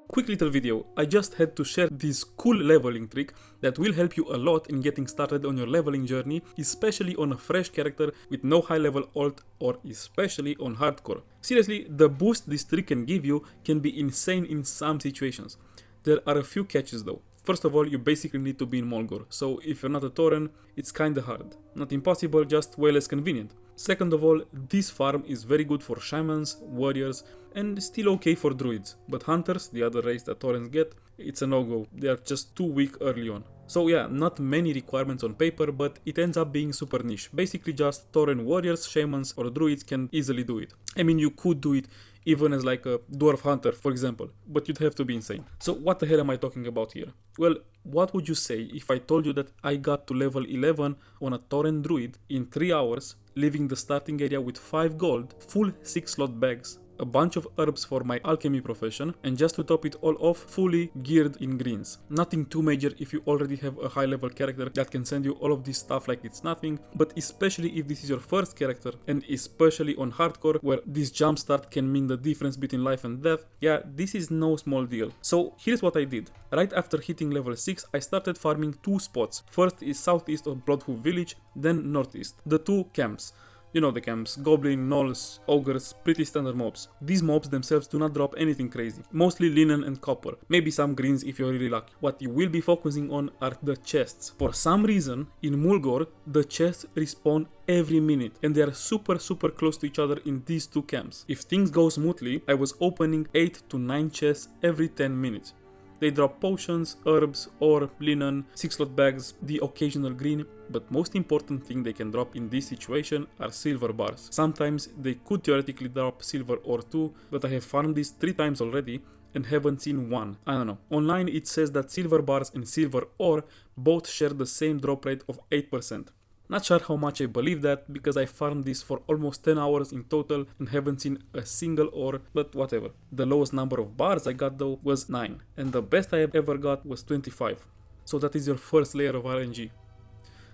Quick little video, I just had to share this cool leveling trick that will help you a lot in getting started on your leveling journey, especially on a fresh character with no high level ult or especially on hardcore. Seriously, the boost this trick can give you can be insane in some situations. There are a few catches though. First of all, you basically need to be in Mulgore, so if you're not a Tauren, it's kinda hard. Not impossible, just way less convenient. Second of all, this farm is very good for shamans, warriors, and still okay for druids. But hunters, the other race that Taurens get, it's a no-go. They are just too weak early on. So yeah, not many requirements on paper, but it ends up being super niche. Basically just Tauren warriors, shamans, or druids can easily do it. I mean, you could do it even as like a dwarf hunter, for example, but you'd have to be insane. So what the hell am I talking about here? Well, what would you say if I told you that I got to level 11 on a Tauren druid in 3 hours, leaving the starting area with 5 gold, full 6 slot bags, a bunch of herbs for my alchemy profession, and just to top it all off, fully geared in greens. Nothing too major if you already have a high level character that can send you all of this stuff like it's nothing, but especially if this is your first character, and especially on hardcore where this jumpstart can mean the difference between life and death, yeah, this is no small deal. So here's what I did. Right after hitting level 6, I started farming 2 spots. First is southeast of Bloodhoof village, then northeast. The 2 camps. You know the camps, goblin, gnolls, ogres, pretty standard mobs. These mobs themselves do not drop anything crazy, mostly linen and copper, maybe some greens if you're really lucky. What you will be focusing on are the chests. For some reason, in Mulgore, the chests respawn every minute, and they are super close to each other in these 2 camps. If things go smoothly, I was opening 8 to 9 chests every 10 minutes. They drop potions, herbs, ore, linen, 6 slot bags, the occasional green, but most important thing they can drop in this situation are silver bars. Sometimes they could theoretically drop silver ore too, but I have farmed this 3 times already and haven't seen one. I don't know. Online it says that silver bars and silver ore both share the same drop rate of 8%. Not sure how much I believe that, because I farmed this for almost 10 hours in total and haven't seen a single ore, but whatever. The lowest number of bars I got though was 9, and the best I have ever got was 25. So that is your first layer of RNG.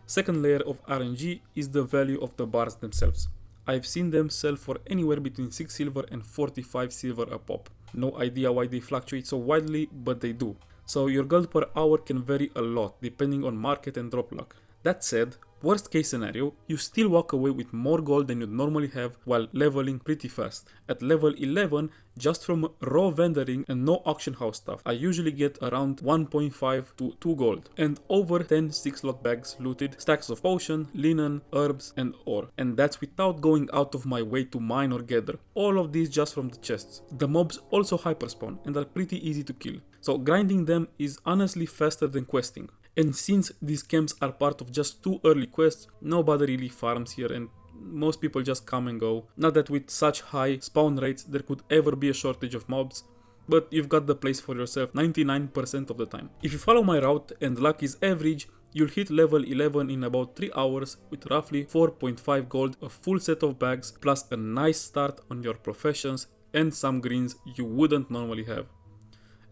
Second layer of RNG is the value of the bars themselves. I've seen them sell for anywhere between 6 silver and 45 silver a pop. No idea why they fluctuate so widely, but they do. So your gold per hour can vary a lot depending on market and drop luck. That said, worst case scenario, you still walk away with more gold than you'd normally have while leveling pretty fast. At level 11, just from raw vendoring and no auction house stuff, I usually get around 1.5 to 2 gold and over 10 6 slot bags looted, stacks of potion, linen, herbs and ore. And that's without going out of my way to mine or gather. All of these just from the chests. The mobs also hyperspawn and are pretty easy to kill. So grinding them is honestly faster than questing. And since these camps are part of just 2 early quests, nobody really farms here and most people just come and go. Not that with such high spawn rates there could ever be a shortage of mobs, but you've got the place for yourself 99% of the time. If you follow my route and luck is average, you'll hit level 11 in about 3 hours with roughly 4.5 gold, a full set of bags, plus a nice start on your professions and some greens you wouldn't normally have.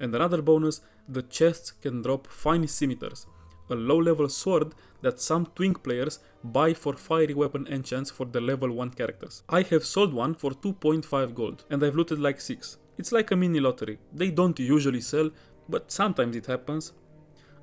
And another bonus, the chests can drop fine scimitars, a low level sword that some twink players buy for fiery weapon enchants for the level 1 characters. I have sold one for 2.5 gold and I've looted like 6. It's like a mini lottery. They don't usually sell, but sometimes it happens.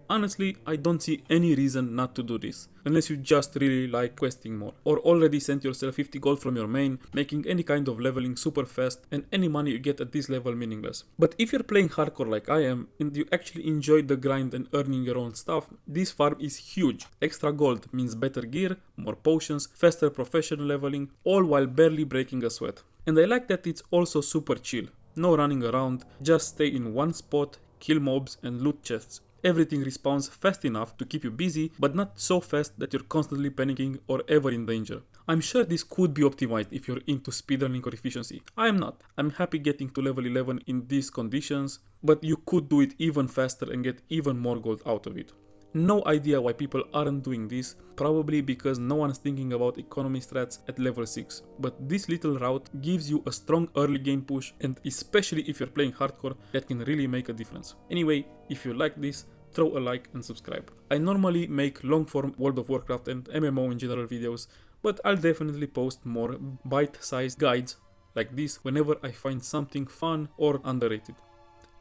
Honestly, I don't see any reason not to do this, unless you just really like questing more, or already sent yourself 50 gold from your main, making any kind of leveling super fast and any money you get at this level meaningless. But if you're playing hardcore like I am, and you actually enjoy the grind and earning your own stuff, this farm is huge. Extra gold means better gear, more potions, faster professional leveling, all while barely breaking a sweat. And I like that it's also super chill. No running around, just stay in one spot, kill mobs and loot chests. Everything respawns fast enough to keep you busy, but not so fast that you're constantly panicking or ever in danger. I'm sure this could be optimized if you're into speedrunning or efficiency. I am not. I'm happy getting to level 11 in these conditions, but you could do it even faster and get even more gold out of it. No idea why people aren't doing this, probably because no one's thinking about economy strats at level 6. But this little route gives you a strong early game push, and especially if you're playing hardcore, that can really make a difference. Anyway, if you like this, throw a like and subscribe. I normally make long form World of Warcraft and MMO in general videos, but I'll definitely post more bite-sized guides like this whenever I find something fun or underrated.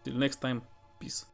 Till next time, peace.